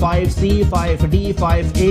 5C, 5D, 5A,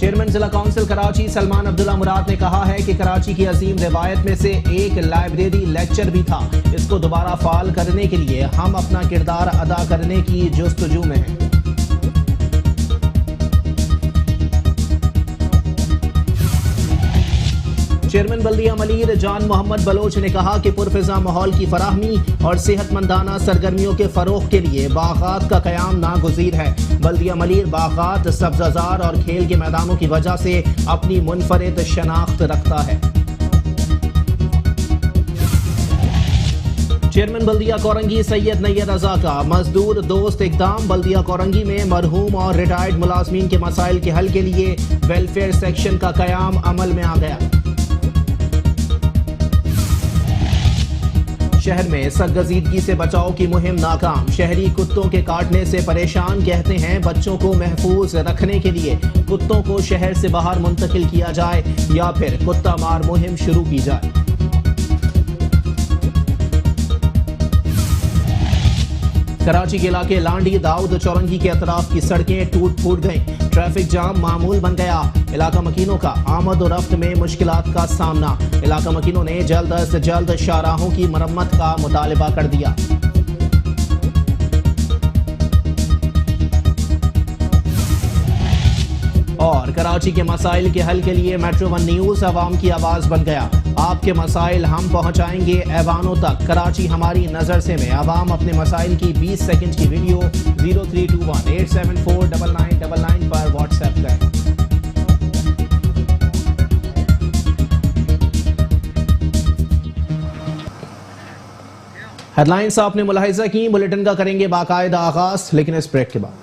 chairman ضلع council Karachi Salman عبداللہ مراد نے کہا ہے کہ کراچی کی عظیم روایت میں سے ایک لائبریری لیکچر بھی تھا. اس کو دوبارہ فعال کرنے کے لیے ہم اپنا کردار ادا کرنے کی جستجو میں ہیں. چیئرمین بلدیہ ملیر جان محمد بلوچ نے کہا کہ پرفضا ماحول کی فراہمی اور صحت مندانہ سرگرمیوں کے فروغ کے لیے باغات کا قیام ناگزیر ہے. بلدیہ ملیر باغات، سبززار اور کھیل کے میدانوں کی وجہ سے اپنی منفرد شناخت رکھتا ہے. چیئرمین بلدیہ کورنگی سید نیر رضا کا مزدور دوست اقدام. بلدیہ کورنگی میں مرحوم اور ریٹائرڈ ملازمین کے مسائل کے حل کے لیے ویلفیئر سیکشن کا قیام عمل میں آ گیا. شہر میں سرگزیدگی سے بچاؤ کی مہم ناکام. شہری کتوں کے کاٹنے سے پریشان، کہتے ہیں بچوں کو محفوظ رکھنے کے لیے کتوں کو شہر سے باہر منتقل کیا جائے یا پھر کتا مار مہم شروع کی جائے. کراچی کے علاقے لانڈی داؤد چورنگی کے اطراف کی سڑکیں ٹوٹ پھوٹ گئیں. ٹریفک جام معمول بن گیا. علاقہ مکینوں کا آمد و رفت میں مشکلات کا سامنا. علاقہ مکینوں نے جلد از جلد شاہراہوں کی مرمت کا مطالبہ کر دیا. اور کراچی کے مسائل کے حل کے لیے میٹرو ون نیوز عوام کی آواز بن گیا. آپ کے مسائل ہم پہنچائیں گے ایوانوں تک. کراچی ہماری نظر سے میں عوام اپنے مسائل کی 20 سیکنڈ کی ویڈیو 0321874999 پر واٹس ایپ کریں. ہیڈ لائنز آپ نے ملاحظہ کی. بلیٹن کا کریں گے باقاعدہ آغاز، لیکن اس بریک کے بعد.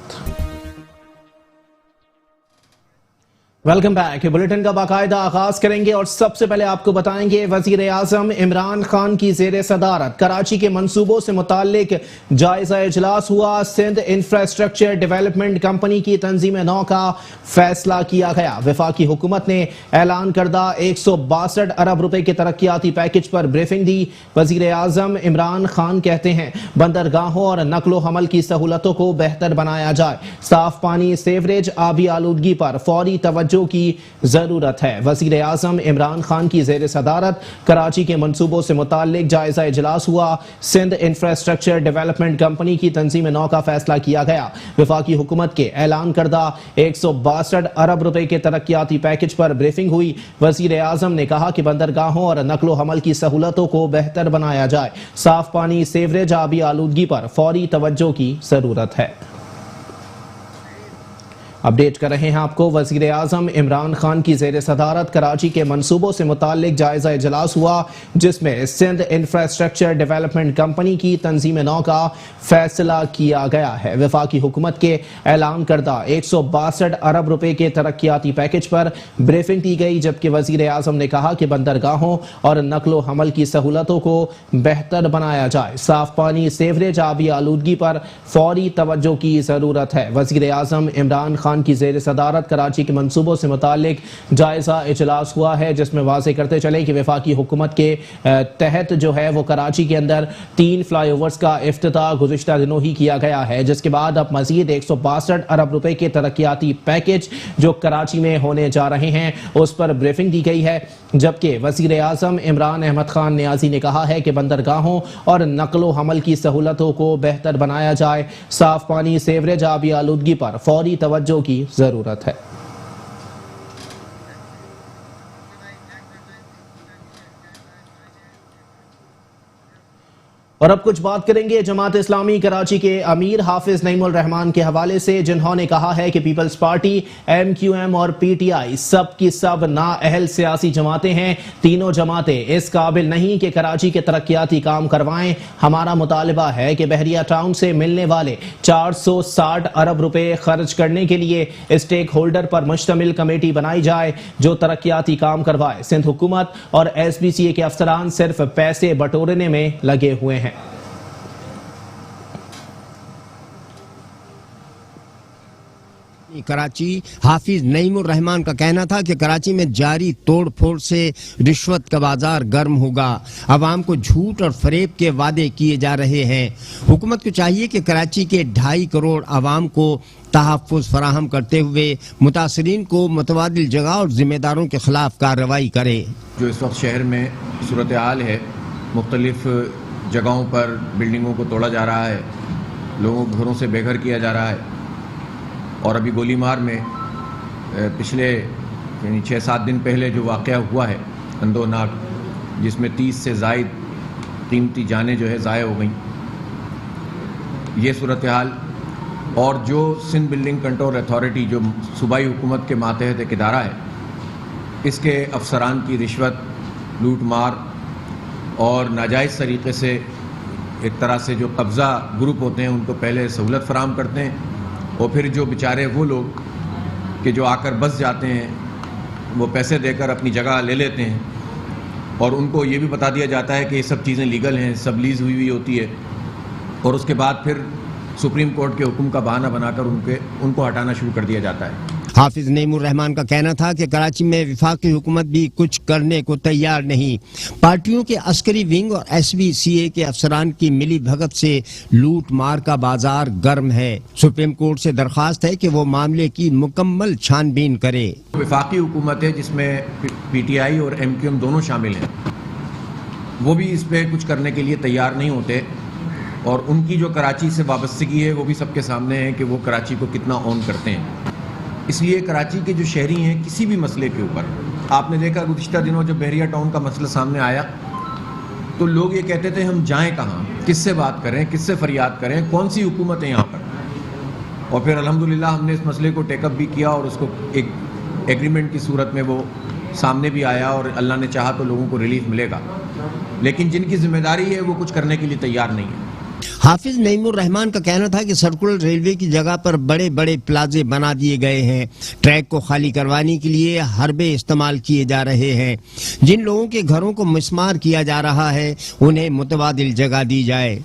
Welcome back. بلیٹن کا باقاعدہ آغاز کریں گے اور سب سے پہلے آپ کو بتائیں گے وزیر اعظم عمران خان کی زیر صدارت کراچی کے منصوبوں سے متعلق جائزہ اجلاس ہوا. سندھ انفراسٹرکچر ڈیولپمنٹ کمپنی کی تنظیم نو کا فیصلہ کیا گیا. وفاقی حکومت نے اعلان کردہ 162 ارب روپے کے ترقیاتی پیکج پر بریفنگ دی. وزیر اعظم عمران خان کہتے ہیں بندرگاہوں اور نقل و حمل کی سہولتوں کو بہتر بنایا جائے. صاف پانی، سیوریج، آبی آلودگی پر فوری توجہ کی ضرورت ہے. وزیر اعظم عمران خان کی زیر صدارت کراچی کے منصوبوں سے متعلق جائزہ اجلاس ہوا. سندھ انفراسٹرکچر ڈیولپمنٹ کمپنی کی تنظیم نو کا فیصلہ کیا گیا. وفاقی حکومت کے اعلان کردہ 162 ارب روپے کے ترقیاتی پیکج پر بریفنگ ہوئی. وزیر اعظم نے کہا کہ بندرگاہوں اور نقل و حمل کی سہولتوں کو بہتر بنایا جائے. صاف پانی، سیوریج، آبی آلودگی پر فوری توجہ کی ضرورت ہے. اپڈیٹ کر رہے ہیں آپ کو. وزیر اعظم عمران خان کی زیر صدارت کراچی کے منصوبوں سے متعلق جائزہ اجلاس ہوا جس میں سندھ انفراسٹرکچر ڈیولپمنٹ کمپنی کی تنظیم نو کا فیصلہ کیا گیا ہے. وفاقی حکومت کے اعلان کردہ 162 ارب روپے کے ترقیاتی پیکج پر بریفنگ دی گئی، جبکہ وزیر اعظم نے کہا کہ بندرگاہوں اور نقل و حمل کی سہولتوں کو بہتر بنایا جائے. صاف پانی، سیوریج، آبی آلودگی پر فوری توجہ کی ضرورت ہے. وزیر اعظم عمران خان کی زیر صدارت کراچی کے منصوبوں سے متعلق جائزہ اجلاس ہوا ہے جس میں واضح کرتے چلیں کہ وفاقی حکومت کے تحت جو ہے وہ کراچی کے اندر 3 فلائی اوورز کا افتتاح گزشتہ دنوں ہی کیا گیا ہے، جس کے بعد اب مزید 162 ارب روپے کے ترقیاتی پیکج جو کراچی میں ہونے جا رہے ہیں اس پر بریفنگ دی گئی ہے. جبکہ وزیر اعظم عمران احمد خان نیازی نے کہا ہے کہ بندرگاہوں اور نقل و حمل کی سہولتوں کو بہتر بنایا جائے. صاف پانی، سیوریج، آبی آلودگی پر فوری توجہ کی ضرورت ہے. اور اب کچھ بات کریں گے جماعت اسلامی کراچی کے امیر حافظ نعیم الرحمان کے حوالے سے، جنہوں نے کہا ہے کہ Peoples Party, M Q M اور پی ٹی آئی سب کی سب نااہل سیاسی جماعتیں ہیں. تینوں جماعتیں اس قابل نہیں کہ کراچی کے ترقیاتی کام کروائیں. ہمارا مطالبہ ہے کہ بحریہ ٹاؤن سے ملنے والے 460 ارب روپے خرچ کرنے کے لیے اسٹیک ہولڈر پر مشتمل کمیٹی بنائی جائے جو ترقیاتی کام کروائے. سندھ حکومت اور ایس بی سی اے کے افسران صرف پیسے بٹورنے میں لگے ہوئے ہیں. کراچی حافظ نعیم الرحمان کا کہنا تھا کہ کراچی میں جاری توڑ پھوڑ سے رشوت کا بازار گرم ہوگا. عوام کو جھوٹ اور فریب کے وعدے کیے جا رہے ہیں. حکومت کو چاہیے کہ کراچی کے 2.5 کروڑ عوام کو تحفظ فراہم کرتے ہوئے متاثرین کو متبادل جگہ اور ذمہ داروں کے خلاف کارروائی کرے. جو اس وقت شہر میں صورتحال ہے، مختلف جگہوں پر بلڈنگوں کو توڑا جا رہا ہے، لوگوں کو گھروں سے بے گھر کیا جا رہا ہے، اور ابھی گولی مار میں پچھلے 6-7 دن پہلے جو واقعہ ہوا ہے اندوناک، جس میں 30 سے زائد قیمتی جانیں جو ہے ضائع ہو گئیں، یہ صورتحال اور جو سندھ بلڈنگ کنٹرول اتھارٹی جو صوبائی حکومت کے ماتحت ایک ادارہ ہے، اس کے افسران کی رشوت، لوٹ مار اور ناجائز طریقے سے ایک طرح سے جو قبضہ گروپ ہوتے ہیں ان کو پہلے سہولت فراہم کرتے ہیں، اور پھر جو بیچارے وہ لوگ کہ جو آ کر بس جاتے ہیں وہ پیسے دے کر اپنی جگہ لے لیتے ہیں، اور ان کو یہ بھی بتا دیا جاتا ہے کہ یہ سب چیزیں لیگل ہیں، سب لیز ہوئی ہوتی ہے، اور اس کے بعد پھر سپریم کورٹ کے حکم کا بہانہ بنا کر ان کو ہٹانا شروع کر دیا جاتا ہے. حافظ نعیم الرحمان کا کہنا تھا کہ کراچی میں وفاقی حکومت بھی کچھ کرنے کو تیار نہیں. پارٹیوں کے عسکری ونگ اور SBCA کے افسران کی ملی بھگت سے لوٹ مار کا بازار گرم ہے. سپریم کورٹ سے درخواست ہے کہ وہ معاملے کی مکمل چھان بین کرے. وفاقی حکومت ہے جس میں PTI اور MQM دونوں شامل ہیں، وہ بھی اس پہ کچھ کرنے کے لیے تیار نہیں ہوتے، اور ان کی جو کراچی سے وابستگی ہے وہ بھی سب کے سامنے ہے کہ وہ کراچی کو کتنا اون کرتے ہیں. اس لیے کراچی کے جو شہری ہیں کسی بھی مسئلے کے اوپر، آپ نے دیکھا گزشتہ دنوں جب بحریہ ٹاؤن کا مسئلہ سامنے آیا تو لوگ یہ کہتے تھے ہم جائیں کہاں، کس سے بات کریں، کس سے فریاد کریں، کون سی حکومت ہے یہاں پر. اور پھر الحمدللہ ہم نے اس مسئلے کو ٹیک اپ بھی کیا اور اس کو ایک ایگریمنٹ کی صورت میں وہ سامنے بھی آیا، اور اللہ نے چاہا تو لوگوں کو ریلیف ملے گا. لیکن جن کی ذمہ داری ہے وہ کچھ کرنے کے لیے تیار نہیں ہے. حافظ نعیم الرحمان کا کہنا تھا کہ سرکولر ریلوے کی جگہ پر بڑے بڑے پلازے بنا دیے گئے ہیں. ٹریک کو خالی کروانے کے لیے حربے استعمال کیے جا رہے ہیں. جن لوگوں کے گھروں کو مسمار کیا جا رہا ہے انہیں متبادل جگہ دی جائے.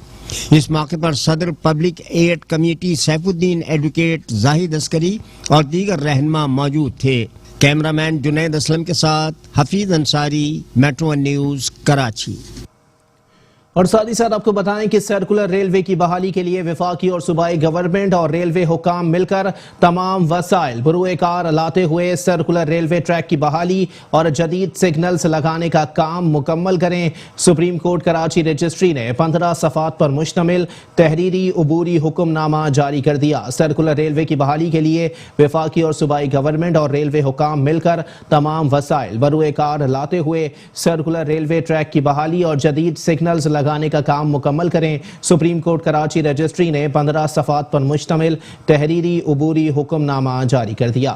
اس موقع پر صدر پبلک ایڈ کمیٹی سیف الدین ایڈوکیٹ زاہد عسکری اور دیگر رہنما موجود تھے. کیمرہ مین جنید اسلم کے ساتھ Hafeez Ansari, metro one news, Karachi. اور ساتھ ہی ساتھ آپ کو بتائیں کہ سرکولر ریلوے کی بحالی کے لیے وفاقی اور صوبائی گورنمنٹ اور ریلوے حکام مل کر تمام وسائل بروئے کار لاتے ہوئے سرکولر ریلوے ٹریک کی بحالی اور جدید سگنلز لگانے کا کام مکمل کریں. سپریم کورٹ کراچی رجسٹری نے 15 صفحات پر مشتمل تحریری عبوری حکم نامہ جاری کر دیا. سرکولر ریلوے کی بحالی کے لیے وفاقی اور صوبائی گورنمنٹ اور ریلوے حکام مل کر تمام وسائل بروئے کار لاتے ہوئے سرکولر ریلوے ٹریک کی بحالی اور جدید سگنلز لگانے کا کام مکمل کریں. سپریم کورٹ کراچی رجسٹری نے 15 صفحات پر مشتمل تحریری عبوری حکم نامہ جاری کر دیا.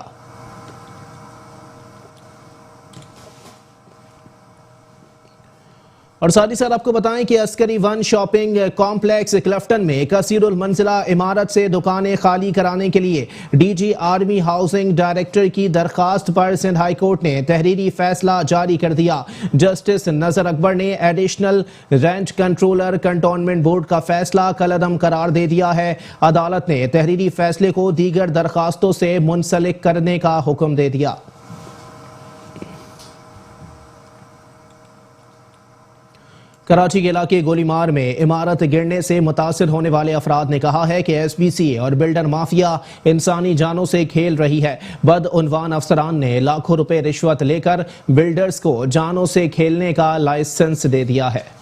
اور ساتھ ہی ساتھ آپ کو بتائیں کہ عسکری ون شاپنگ کمپلیکس کلفٹن میں کثیر المنزلہ عمارت سے دکانیں خالی کرانے کے لیے DG آرمی ہاؤسنگ ڈائریکٹر کی درخواست پر سندھ ہائی کورٹ نے تحریری فیصلہ جاری کر دیا. جسٹس نذر اکبر نے additional rent controller cantonment board کا فیصلہ کالعدم قرار دے دیا ہے. عدالت نے تحریری فیصلے کو دیگر درخواستوں سے منسلک کرنے کا حکم دے دیا. کراچی کے علاقے گولی مار میں عمارت گرنے سے متاثر ہونے والے افراد نے کہا ہے کہ SBCA اور بلڈر مافیا انسانی جانوں سے کھیل رہی ہے. بدعنوان افسران نے لاکھوں روپے رشوت لے کر بلڈرز کو جانوں سے کھیلنے کا لائسنس دے دیا ہے.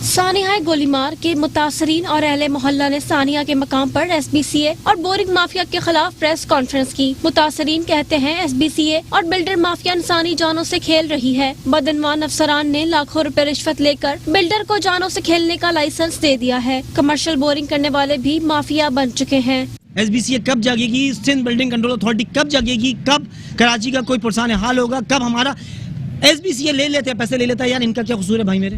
سانحہ گولی مار کے متاثرین اور اہل محلہ نے ثانیہ کے مقام پر SBCA اور بورنگ مافیا کے خلاف پریس کانفرنس کی. متاثرین کہتے ہیں SBCA اور بلڈر مافیا انسانی جانوں سے کھیل رہی ہے. بدعنوان افسران نے لاکھوں روپے رشوت لے کر بلڈر کو جانوں سے کھیلنے کا لائسنس دے دیا ہے. کمرشل بورنگ کرنے والے بھی مافیا بن چکے ہیں. SBCA کب جاگے گی؟ سندھ بلڈنگ کنٹرول اتھارٹی کب جاگے گی؟ کب کراچی کا کوئی پرسان حال ہوگا؟ کب ہمارا SBCA لے لیتے ہیں، پیسے لے لیتا ہے؟ یار ان کا کیا قصور ہے بھائی میرے؟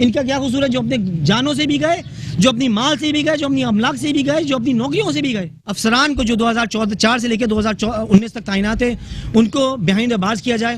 ان کا کیا قصور ہے جو اپنے جانوں سے بھی گئے، جو اپنی مال سے بھی گئے، جو اپنی املاک سے بھی گئے، جو اپنی نوکریوں سے بھی گئے؟ افسران کو جو 2004 سے لے کے 2019 تک تعینات ہیں ان کو بیہائنڈ دا بارز کیا جائے.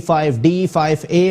5D, 5A,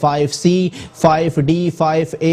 5C, 5D, 5A,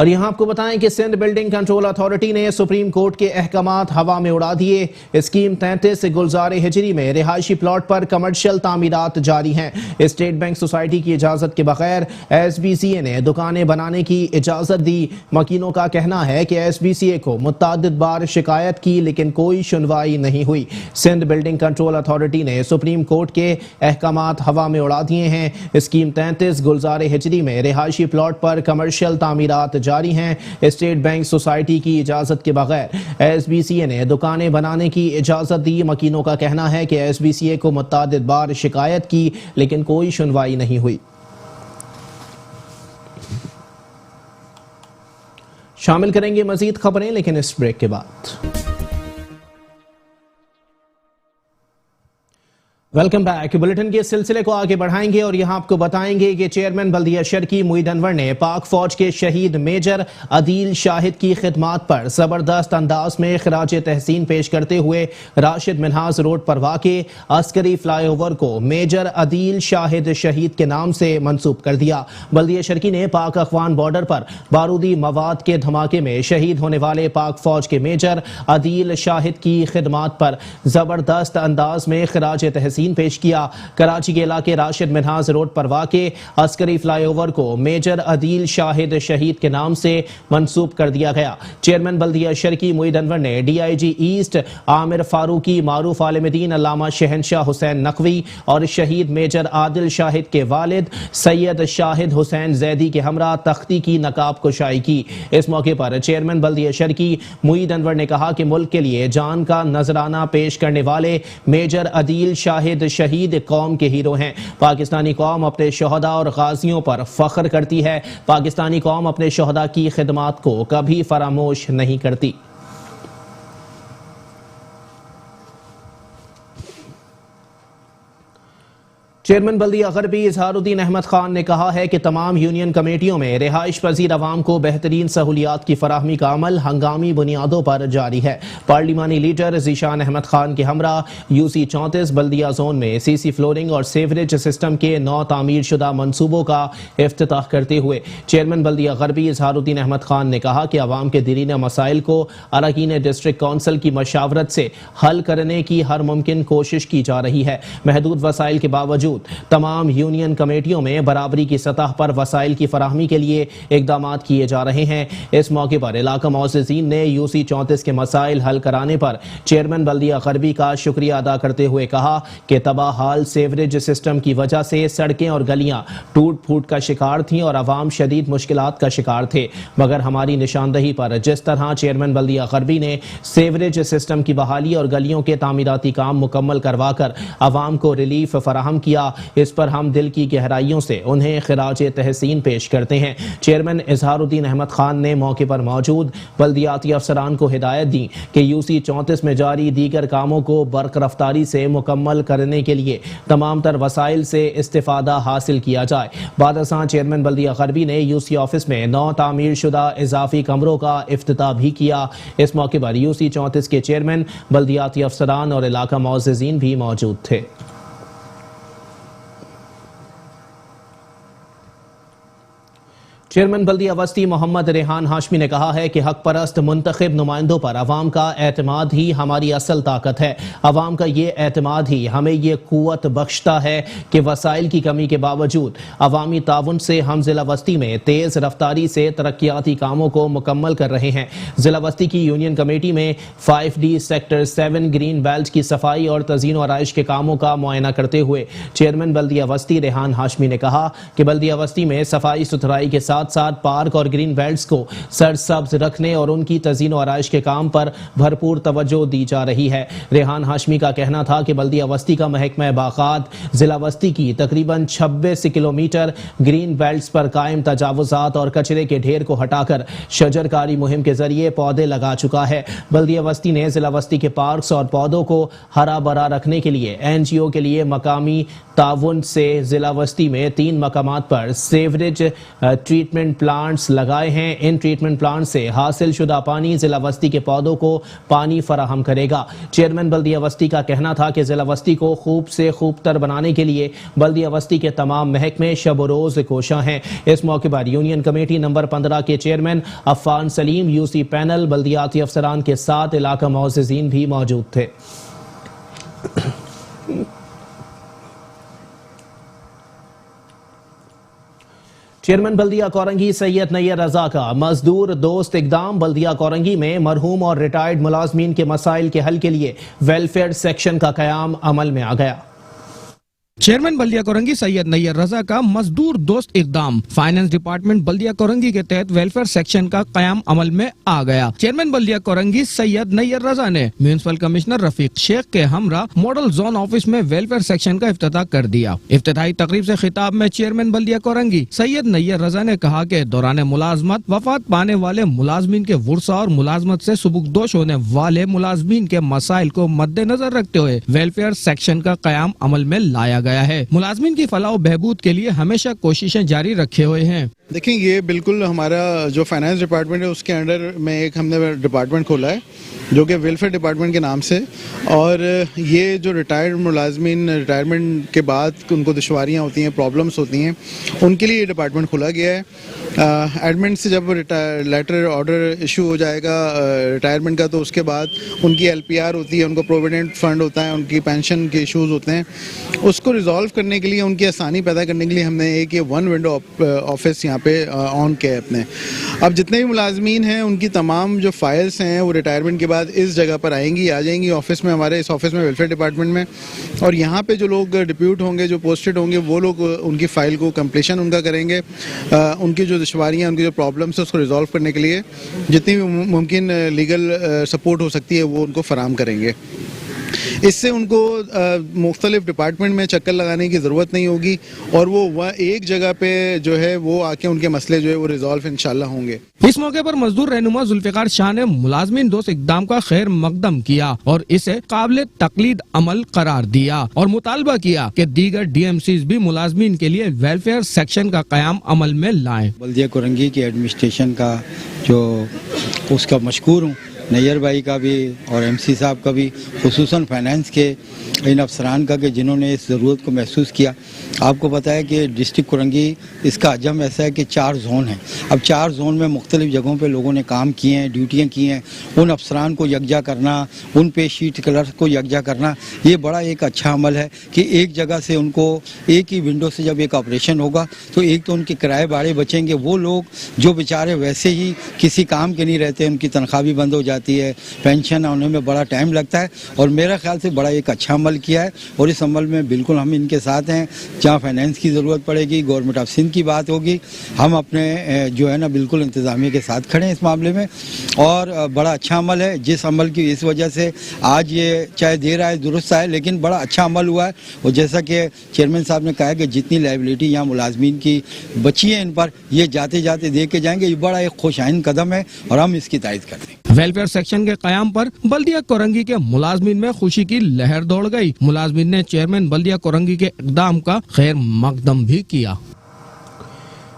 اور یہاں آپ کو بتائیں کہ سندھ بلڈنگ کنٹرول اتھارٹی نے سپریم کورٹ کے احکامات ہوا میں اڑا دیے. اسکیم 33 گلزار ہجری میں رہائشی پلاٹ پر کمرشل تعمیرات جاری ہیں. اسٹیٹ بینک سوسائٹی کی اجازت کے بغیر ایس بی سی اے نے دکانیں بنانے کی اجازت دی. مکینوں کا کہنا ہے کہ ایس بی سی اے کو متعدد بار شکایت کی لیکن کوئی سنوائی نہیں ہوئی. سندھ بلڈنگ کنٹرول اتھارٹی نے سپریم کورٹ کے احکامات ہوا میں اڑا دیے ہیں. اسکیم 33 گلزار ہجری میں رہائشی پلاٹ پر کمرشل تعمیرات جاری ہیں. اسٹیٹ بینک سوسائٹی کی اجازت کے بغیر ایس بی سی اے نے دکانیں بنانے کی اجازت دی. مکینوں کا کہنا ہے کہ ایس بی سی اے کو متعدد بار شکایت کی لیکن کوئی سنوائی نہیں ہوئی. شامل کریں گے مزید خبریں لیکن اس بریک کے بعد. Welcome back. بلیٹن کے سلسلے کو آگے بڑھائیں گے اور یہاں آپ کو بتائیں گے کہ چیئرمین بلدیہ شرکی معید انور نے پاک فوج کے شہید میجر عدیل شاہد کی خدمات پر زبردست انداز میں خراج تحسین پیش کرتے ہوئے راشد منہاز روڈ پر واقع عسکری فلائی اوور کو میجر عدیل شاہد شہید کے نام سے منسوب کر دیا. بلدیہ شرکی نے پاک افغان بارڈر پر بارودی مواد کے دھماکے میں شہید ہونے والے پاک فوج کے میجر عدیل شاہد کی خدمات پر زبردست انداز میں خراج تحسین پیش کیا. کراچی کے علاقے راشد منہاز روڈ پر واقع عسکری فلائی اوور کو میجر عدیل شاہد شہید کے نام سے منسوب کر دیا گیا. چیئرمین بلدیہ شرکی معید انور نے ڈی آئی جی ایسٹ عامر فاروقی، معروف عالم دین علامہ شہنشاہ حسین نقوی اور شہید میجر عادل شاہد کے والد سید شاہد حسین زیدی کے ہمراہ تختی کی نقاب کشائی کی. اس موقع پر چیئرمین بلدیہ شرکی معید انور نے کہا کہ ملک کے لیے جان کا نذرانہ پیش کرنے والے میجر عدیل شاہد شہید قوم کے ہیرو ہیں. پاکستانی قوم اپنے شہداء اور غازیوں پر فخر کرتی ہے. پاکستانی قوم اپنے شہداء کی خدمات کو کبھی فراموش نہیں کرتی. چیئرمین بلدیہ غربی اظہار الدین احمد خان نے کہا ہے کہ تمام یونین کمیٹیوں میں رہائش پذیر عوام کو بہترین سہولیات کی فراہمی کا عمل ہنگامی بنیادوں پر جاری ہے. پارلیمانی لیڈر ذیشان احمد خان کے ہمراہ یو سی 34 بلدیہ زون میں سی سی فلورنگ اور سیوریج سسٹم کے نو تعمیر شدہ منصوبوں کا افتتاح کرتے ہوئے چیئرمین بلدیہ غربی اظہار الدین احمد خان نے کہا کہ عوام کے دیرینہ مسائل کو اراکین ڈسٹرکٹ کونسل کی مشاورت سے حل کرنے کی ہر ممکن کوشش کی جا رہی ہے. محدود وسائل کے باوجود تمام یونین کمیٹیوں میں برابری کی سطح پر وسائل کی فراہمی کے لیے اقدامات کیے جا رہے ہیں. اس موقع پر علاقہ معززین نے یو سی 34 کے مسائل حل کرانے پر چیئرمین بلدیہ غربی کا شکریہ ادا کرتے ہوئے کہا کہ تباہ حال سیوریج سسٹم کی وجہ سے سڑکیں اور گلیاں ٹوٹ پھوٹ کا شکار تھیں اور عوام شدید مشکلات کا شکار تھے، مگر ہماری نشاندہی پر جس طرح چیئرمین بلدیہ غربی نے سیوریج سسٹم کی بحالی اور گلیوں کے تعمیراتی کام مکمل کروا کر عوام کو ریلیف فراہم کیا، اس پر ہم دل کی گہرائیوں سے انہیں خراج تحسین پیش کرتے ہیں. چیئرمین اظہار الدین احمد خان نے موقع پر موجود بلدیاتی افسران کو ہدایت دی کہ یو سی 34 میں جاری دیگر کاموں کو برق رفتاری سے مکمل کرنے کے لیے تمام تر وسائل سے استفادہ حاصل کیا جائے. بعد ازاں چیئرمین بلدیہ غربی نے یو سی آفس میں 9 تعمیر شدہ اضافی کمروں کا افتتاح بھی کیا. اس موقع پر یو سی 34 کے چیئرمین، بلدیاتی افسران اور علاقہ معززین بھی موجود تھے. چیئرمین بلدیہ وسطی محمد ریحان ہاشمی نے کہا ہے کہ حق پرست منتخب نمائندوں پر عوام کا اعتماد ہی ہماری اصل طاقت ہے. عوام کا یہ اعتماد ہی ہمیں یہ قوت بخشتا ہے کہ وسائل کی کمی کے باوجود عوامی تعاون سے ہم ضلع وسطی میں تیز رفتاری سے ترقیاتی کاموں کو مکمل کر رہے ہیں. ضلع وسطی کی یونین کمیٹی میں 5D سیکٹر 7 گرین بیلٹ کی صفائی اور تزئین و آرائش کے کاموں کا معائنہ کرتے ہوئے چیئرمین بلدیہ وسطی ریحان ہاشمی نے کہا کہ بلدیہ وسطی میں صفائی ستھرائی کے ساتھ پارک اور گرین بیلٹس کو سرسبز رکھنے اور ان کی تزئین و آرائش کے کام پر بھرپور توجہ دی جا رہی ہے. ریحان ہاشمی کا کہنا تھا کہ بلدیہ وسطی کا محکمہ باغات ضلع وسطی کی تقریباً 26 کلومیٹر گرین بیلٹس پر قائم تجاوزات اور کچرے کے ڈھیر کو ہٹا کر شجر کاری مہم کے ذریعے پودے لگا چکا ہے. بلدیہ وسطی نے ضلع وسطی کے پارکس اور پودوں کو ہرا بھرا رکھنے کے لیے NGO کے لیے مقامی تعاون سے ضلع وسطی میں 3 مقامات پر سیوریج ٹریٹمنٹ ٹریٹمنٹ پلانٹس لگائے ہیں. ان ٹریٹمنٹ پلانٹ سے حاصل شدہ پانی ضلع وسطی کے پودوں کو پانی فراہم کرے گا. چیئرمین بلدیہ وسطی کا کہنا تھا کہ ضلع وسطی کو خوب سے خوب تر بنانے کے لیے بلدیہ وسطی کے تمام محکمے شب و روز کوشاں ہیں. اس موقع پر یونین کمیٹی نمبر 15 کے chairman Affan Saleem, U C panel, بلدیاتی افسران کے ساتھ علاقہ معززین بھی موجود تھے. چیئرمین بلدیہ کورنگی سید نیر رضا کا مزدور دوست اقدام. بلدیہ کورنگی میں مرحوم اور ریٹائرڈ ملازمین کے مسائل کے حل کے لیے ویلفیئر سیکشن کا قیام عمل میں آ گیا. چیئرمین بلدیہ کورنگی سید نیر رضا کا مزدور دوست اقدام. فائنانس ڈپارٹمنٹ بلدیہ کورنگی کے تحت ویلفیئر سیکشن کا قیام عمل میں آ گیا. چیئرمین بلدیہ کورنگی سید نیر رضا نے میونسپل کمشنر رفیق شیخ کے ہمراہ ماڈل زون آفس میں ویلفیئر سیکشن کا افتتاح کر دیا. افتتاحی تقریب سے خطاب میں چیئرمین بلدیہ کورنگی سید نیر رضا نے کہا کہ دوران ملازمت وفات پانے والے ملازمین کے ورثہ اور ملازمت سے سبکدوش ہونے والے ملازمین کے مسائل کو مد نظر رکھتے ہوئے ویلفیئر سیکشن کا قیام عمل میں لایا گیا ہے. ملازمین کی فلاح و بہبود کے لیے ہمیشہ کوششیں جاری رکھے ہوئے ہیں. دیکھیں، یہ بالکل ہمارا جو فائنانس ڈپارٹمنٹ ہے اس کے انڈر میں ایک ہم نے ڈپارٹمنٹ کھولا ہے جو کہ ویلفیئر ڈپارٹمنٹ کے نام سے، اور یہ جو ریٹائرڈ ملازمین ریٹائرمنٹ کے بعد ان کو دشواریاں ہوتی ہیں، پرابلمس ہوتی ہیں، ان کے لیے یہ ڈپارٹمنٹ کھولا گیا ہے. ایڈمنٹ سے جب لیٹر آرڈر ایشو ہو جائے گا ریٹائرمنٹ کا تو اس کے بعد ان کی LPR ہوتی ہے، ان کو پروویڈنٹ فنڈ ہوتا ہے، ان کی پینشن کے ایشوز ہوتے ہیں. اس کو ریزالو کرنے کے لیے، ان کی آسانی پیدا کرنے کے لیے ہم نے ایک یہ ون ونڈو آفس یہاں پہ آن کیا ہے اپنے. اب جتنے بھی ملازمین ہیں ان کی تمام جو فائلس ہیں وہ ریٹائرمنٹ کے بعد اس جگہ پر آ جائیں گی آفس میں، ہمارے اس آفس میں ویلفیئر ڈپارٹمنٹ میں. اور یہاں پہ جو لوگ ڈپیوٹ ہوں گے، جو پوسٹڈ ہوں گے، وہ لوگ ان کی فائل کو کمپلیشن ان کا کریں گے. ان کی جو دشواریاں، ان کی جو پرابلمس ہیں اس کو ریزالو کرنے کے لیے جتنی بھی ممکن لیگل سپورٹ ہو سکتی ہے وہ ان کو فراہم کریں گے. اس سے ان کو مختلف ڈپارٹمنٹ میں چکر لگانے کی ضرورت نہیں ہوگی اور وہ ایک جگہ پہ جو ہے وہ آ کے ان کے مسئلے جو ہے وہ ریزالو انشاءاللہ ہوں گے. اس موقع پر مزدور رہنما ذوالفقار شاہ نے ملازمین دوست اقدام کا خیر مقدم کیا اور اسے قابل تقلید عمل قرار دیا اور مطالبہ کیا کہ دیگر DMCs بھی ملازمین کے لیے ویلفیئر سیکشن کا قیام عمل میں لائیں. بلدیہ کورنگی کی ایڈمنسٹریشن کا جو اس کا مشکور ہوں، نیر بھائی کا بھی اور MC صاحب کا بھی، خصوصاً فائنانس کے ان افسران کا کہ جنہوں نے اس ضرورت کو محسوس کیا. آپ کو پتہ ہے کہ ڈسٹرکٹ کورنگی اس کا حجم ایسا ہے کہ 4 زون ہیں. اب 4 زون میں مختلف جگہوں پہ لوگوں نے کام کیے ہیں، ڈیوٹیاں کی ہیں. ان افسران کو یکجا کرنا، ان پہ شیٹ کلر کو یکجا کرنا، یہ بڑا ایک اچھا عمل ہے کہ ایک جگہ سے ان کو ایک ہی ونڈو سے جب ایک آپریشن ہوگا تو ایک تو ان کے کرائے بھاڑے بچیں گے. وہ لوگ جو بیچارے ویسے ہی کسی کام کے نہیں رہتے، ان کی تنخواہ بھی بند ہو جاتی ہے، پینشن آنے میں بڑا ٹائم لگتا ہے. اور میرا خیال سے بڑا ایک اچھا عمل کیا ہے اور اس عمل میں بالکل ہم ان کے ساتھ ہیں. جہاں فائنانس کی ضرورت پڑے گی، گورنمنٹ آف سندھ کی بات ہوگی، ہم اپنے جو ہے نا بالکل انتظامیہ کے ساتھ کھڑے ہیں اس معاملے میں. اور بڑا اچھا عمل ہے جس عمل کی اس وجہ سے آج یہ چاہے دیر آئے درست آئے لیکن بڑا اچھا عمل ہوا ہے. اور جیسا کہ چیئرمین صاحب نے کہا کہ جتنی لائبلٹی یہاں ملازمین کی بچی ہے ان پر یہ جاتے جاتے دے کے جائیں گے. یہ بڑا ایک خوش آئند قدم ہے اور ہم اس کی تائید کرتے ہیں. ویلفیئر سیکشن کے قیام پر بلدیہ کورنگی کے ملازمین میں خوشی کی لہر دوڑ گئی. ملازمین نے چیئرمین بلدیہ کورنگی کے اقدام کا خیر مقدم بھی کیا.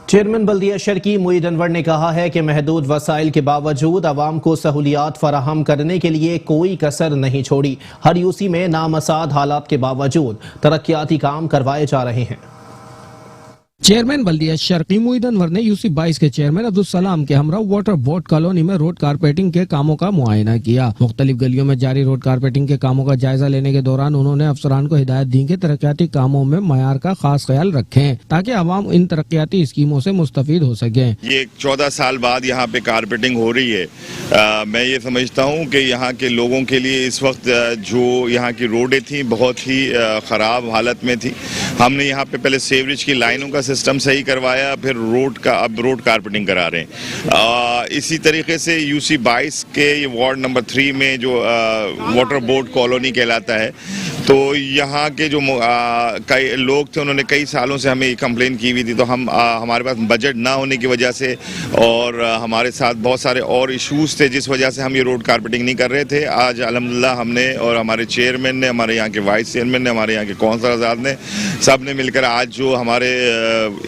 چیئرمین بلدیہ شرکی معید انور نے کہا ہے کہ محدود وسائل کے باوجود عوام کو سہولیات فراہم کرنے کے لیے کوئی کسر نہیں چھوڑی. ہر UC میں نامساعد حالات کے باوجود ترقیاتی کام کروائے جا رہے ہیں. چیئرمین بلدیہ شرقی معید انور نے UC 22 کے چیئرمین عبدالسلام کے ہمراہ واٹر بورڈ کالونی میں روڈ کارپیٹنگ کے کاموں کا معائنہ کیا. مختلف گلیوں میں جاری روڈ کارپیٹنگ کے کاموں کا جائزہ لینے کے دوران انہوں نے افسران کو ہدایت دی کہ ترقیاتی کاموں میں معیار کا خاص خیال رکھیں تاکہ عوام ان ترقیاتی اسکیموں سے مستفید ہو سکیں. یہ 14 سال بعد یہاں پہ کارپیٹنگ ہو رہی ہے. میں یہ سمجھتا ہوں کہ یہاں کے لوگوں کے لیے اس وقت جو یہاں کی روڈیں تھیں بہت ہی خراب حالت میں تھی. ہم نے یہاں پہ پہلے سیوریج کی لائنوں کا سسٹم صحیح کروایا، پھر اب روڈ کارپیٹنگ کرا رہے ہیں. اسی طریقے سے UC 22 کے یہ وارڈ نمبر 3 میں جو واٹر بورڈ کالونی کہلاتا ہے، تو یہاں کے جو کئی لوگ تھے انہوں نے کئی سالوں سے ہمیں یہ کمپلین کی ہوئی تھی. تو ہمارے پاس بجٹ نہ ہونے کی وجہ سے اور ہمارے ساتھ بہت سارے اور ایشوز تھے جس وجہ سے ہم یہ روڈ کارپیٹنگ نہیں کر رہے تھے. آج الحمدللہ ہم نے اور ہمارے چیئرمین نے، ہمارے یہاں کے وائس چیئرمین نے، ہمارے یہاں کے کونسلر آزاد نے، سب نے مل کر آج جو ہمارے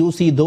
UC2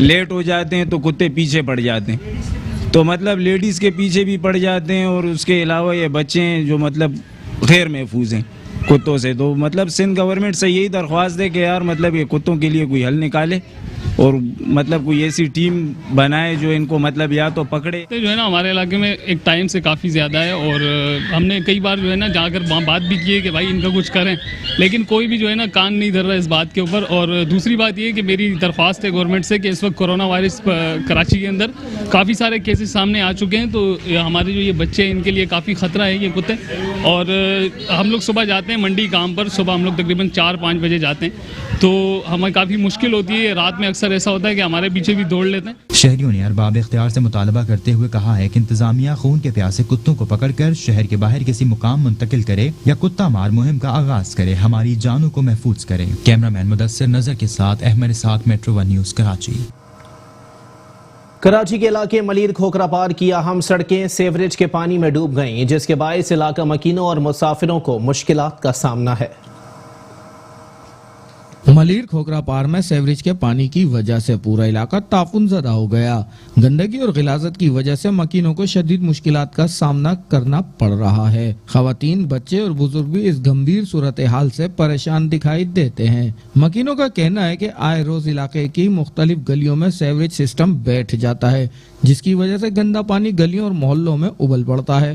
لیٹ ہو جاتے ہیں تو کتے پیچھے پڑ جاتے ہیں, تو مطلب لیڈیز کے پیچھے بھی پڑ جاتے ہیں, اور اس کے علاوہ یہ بچے ہیں جو مطلب غیر محفوظ ہیں کتوں سے. تو مطلب سندھ گورنمنٹ سے یہی درخواست ہے کہ یار مطلب یہ کتوں کے لیے کوئی حل نکالے اور مطلب کوئی ایسی ٹیم بنائے جو ان کو مطلب یا تو پکڑے. جو ہے نا ہمارے علاقے میں ایک ٹائم سے کافی زیادہ ہے, اور ہم نے کئی بار جو ہے نا جا کر وہاں بات بھی کی ہے کہ بھائی ان کا کچھ کریں, لیکن کوئی بھی جو ہے نا کان نہیں دھر رہا اس بات کے اوپر. اور دوسری بات یہ کہ میری درخواست ہے گورنمنٹ سے کہ اس وقت کورونا وائرس کراچی کے اندر کافی سارے کیسز سامنے آ چکے ہیں, تو ہمارے جو یہ بچے ہیں ان کے لیے کافی خطرہ ہے یہ کتے. اور ہم لوگ صبح جاتے ہیں منڈی کام پر, صبح ہم لوگ تقریباً 4-5 بجے جاتے ہیں, تو ہمیں کافی مشکل ہوتی ہے. رات میں اکثر ایسا ہوتا ہے کہ ہمارے پیچھے بھی دوڑ لیتے ہیں. شہریوں نے ارباب اختیار سے مطالبہ کرتے ہوئے کہا ہے کہ انتظامیہ خون کے پیاسے کتوں کو پکڑ کر شہر کے باہر کسی مقام منتقل کرے یا کتا مار مہم کا آغاز کرے, ہماری جانوں کو محفوظ کرے. کیمرہ مین مدثر نظر کے ساتھ احمد اسحاق, میٹرو 1 نیوز کراچی. کراچی کے علاقے ملیر کھوکھرا پار کی اہم سڑکیں سیوریج کے پانی میں ڈوب گئیں, جس کے باعث علاقہ مکینوں اور مسافروں کو مشکلات کا سامنا ہے. ملیر کھوکھرا پار میں سیوریج کے پانی کی وجہ سے پورا علاقہ تعفن زدہ ہو گیا. گندگی اور غلاظت کی وجہ سے مکینوں کو شدید مشکلات کا سامنا کرنا پڑ رہا ہے. خواتین, بچے اور بزرگ بھی اس گمبھیر صورتحال سے پریشان دکھائی دیتے ہیں. مکینوں کا کہنا ہے کہ آئے روز علاقے کی مختلف گلیوں میں سیوریج سسٹم بیٹھ جاتا ہے, جس کی وجہ سے گندا پانی گلیوں اور محلوں میں ابل پڑتا ہے.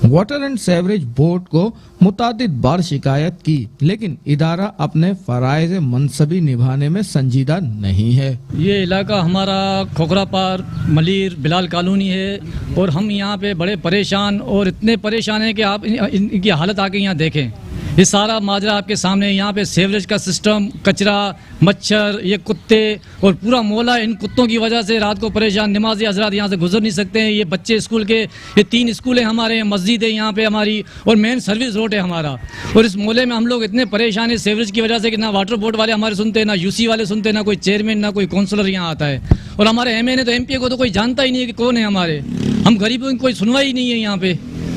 واٹر اینڈ سیوریج بورڈ کو متعدد بار شکایت کی, لیکن ادارہ اپنے فرائض منصبی نبھانے میں سنجیدہ نہیں ہے. یہ علاقہ ہمارا کھوکھرا پار ملیر بلال کالونی ہے, اور ہم یہاں پہ بڑے پریشان, اور اتنے پریشان ہیں کہ آپ ان کی حالت آ کے یہاں دیکھیں. یہ سارا ماجرا آپ کے سامنے. یہاں پہ سیوریج کا سسٹم, کچرا, مچھر, یہ کتے اور پورا محلہ ان کتوں کی وجہ سے رات کو پریشان. نمازی حضرات یہاں سے گزر نہیں سکتے ہیں. یہ بچے اسکول کے, یہ 3 اسکول ہیں ہمارے, مسجد ہے یہاں پہ ہماری, اور مین سروس روڈ ہے ہمارا. اور اس محلے میں ہم لوگ اتنے پریشان ہیں سیوریج کی وجہ سے کہ نہ واٹر بورڈ والے ہمارے سنتے ہیں, نہ یو سی والے سنتے ہیں, نہ کوئی چیئرمین, نہ کوئی کونسلر یہاں آتا ہے. اور ہمارے ایم این اے تو ایم پی کو تو کوئی جانتا ہی نہیں ہے کہ کون ہے ہمارے. ہم غریبوں کی کوئی سنوائی ہی نہیں ہے یہاں پہ.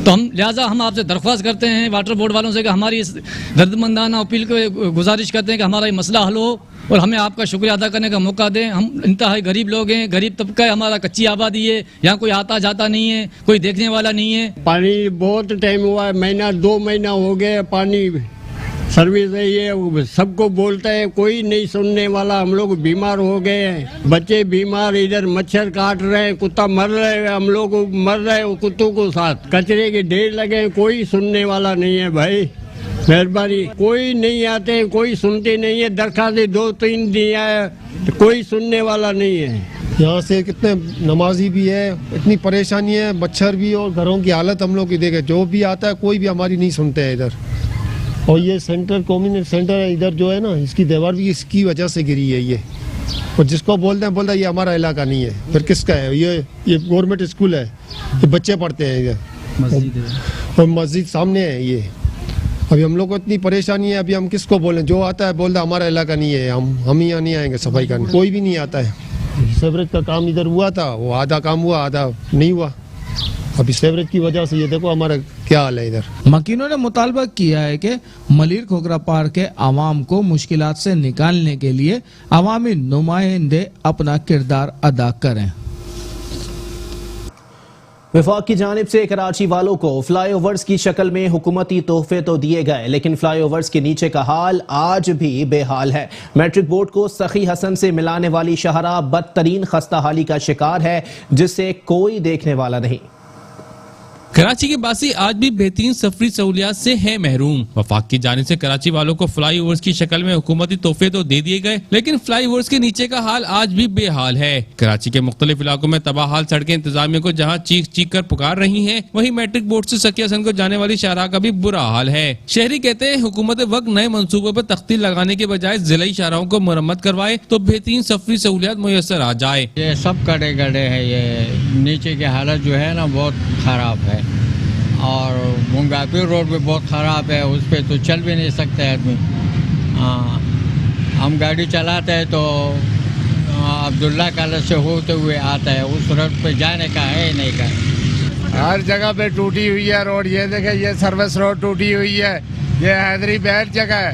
تو لہٰذا ہم آپ سے درخواست کرتے ہیں واٹر بورڈ والوں سے کہ ہماری اس دردمندانہ اپیل کو گزارش کرتے ہیں کہ ہمارا یہ مسئلہ حل ہو اور ہمیں آپ کا شکریہ ادا کرنے کا موقع دیں. ہم انتہائی غریب لوگ ہیں, غریب طبقہ ہے ہمارا, کچی آبادی ہے, یہاں کوئی آتا جاتا نہیں ہے, کوئی دیکھنے والا نہیں ہے. پانی بہت ٹائم ہوا ہے, مہینہ 2 مہینہ ہو گئے پانی سروس ہے. یہ سب کو بولتا ہے, کوئی نہیں سننے والا. ہم لوگ بیمار ہو گئے ہیں, بچے بیمار, ادھر مچھر کاٹ رہے ہیں, کتا مر رہے ہیں, ہم لوگ مر رہے ہیں کتوں کو ساتھ. کچرے کے ڈھیر لگے ہیں, کوئی سننے والا نہیں ہے. بھائی مہربانی, کوئی نہیں آتے, کوئی سنتے نہیں ہے. درخواستیں 2-3 دیا ہے, کوئی سننے والا نہیں ہے. یہاں سے کتنے نمازی بھی ہے, اتنی پریشانی ہے, مچھر بھی, اور گھروں کی حالت ہم لوگ کی دیکھے. جو بھی آتا ہے کوئی بھی ہماری نہیں سنتے ہیں ادھر. اور یہ سینٹر کمیونٹی سینٹر ہے ادھر جو ہے نا, اس کی دیوار بھی اس کی وجہ سے گری ہے یہ. اور جس کو بولتے ہیں بولتا ہے یہ ہمارا علاقہ نہیں ہے, پھر کس کا ہے؟ یہ گورنمنٹ اسکول ہے, یہ بچے پڑھتے ہیں ادھر, اور مسجد سامنے ہے یہ. ابھی ہم لوگ کو اتنی پریشانی ہے, ابھی ہم کس کو بولیں؟ جو آتا ہے بولتا ہے ہمارا علاقہ نہیں ہے, ہم یہاں نہیں آئیں گے صفائی کرنے. کوئی بھی نہیں آتا ہے. سیوریج کا کام ادھر ہوا تھا, وہ آدھا کام ہوا, آدھا نہیں ہوا. ابھی سیوریج کی وجہ سے یہ دیکھو ہمارا کیا حال ہے ادھر. مکینوں نے مطالبہ کیا ہے کہ ملیر کھوکھرا پار کے عوام کو مشکلات سے نکالنے کے لیے عوامی نمائندے اپنا کردار ادا کریں. وفاق کی جانب سے کراچی والوں کو فلائی اوورز کی شکل میں حکومتی تحفے تو دیے گئے, لیکن فلائی اوورز کے نیچے کا حال آج بھی بے حال ہے. میٹرک بورڈ کو سخی حسن سے ملانے والی شاہراہ بدترین خستہ حالی کا شکار ہے, جس سے کوئی دیکھنے والا نہیں. کراچی کے باسی آج بھی بہترین سفری سہولیات سے ہیں محروم. وفاق کی جانب سے کراچی والوں کو فلائی اوورز کی شکل میں حکومتی تحفے تو دے دیے گئے, لیکن فلائی اوورز کے نیچے کا حال آج بھی بے حال ہے. کراچی کے مختلف علاقوں میں تباہ حال سڑکیں انتظامیہ کو جہاں چیخ چیخ کر پکار رہی ہیں, وہیں میٹرک بورڈ سے سخی حسن کو جانے والی شاہراہ کا بھی برا حال ہے. شہری کہتے ہیں حکومت وقت نئے منصوبوں پر تختی لگانے کے بجائے ضلعی شاہراہوں کو مرمت کروائے تو بہترین سفری سہولیات میسر آ جائے. یہ سب گڑے گڑے ہے, یہ نیچے کی حالت جو ہے نا بہت خراب ہے, اور منگاپور روڈ بھی بہت خراب ہے, اس پہ تو چل بھی نہیں سکتے آدمی. ہم گاڑی چلاتے ہیں تو عبداللہ کالج سے ہوتے ہوئے آتا ہے, اس روڈ پہ جانے کا ہے نہیں کا. ہر جگہ پہ ٹوٹی ہوئی ہے روڈ. یہ دیکھیں, یہ سروس روڈ ٹوٹی ہوئی ہے, یہ حیدری بیٹ جگہ ہے,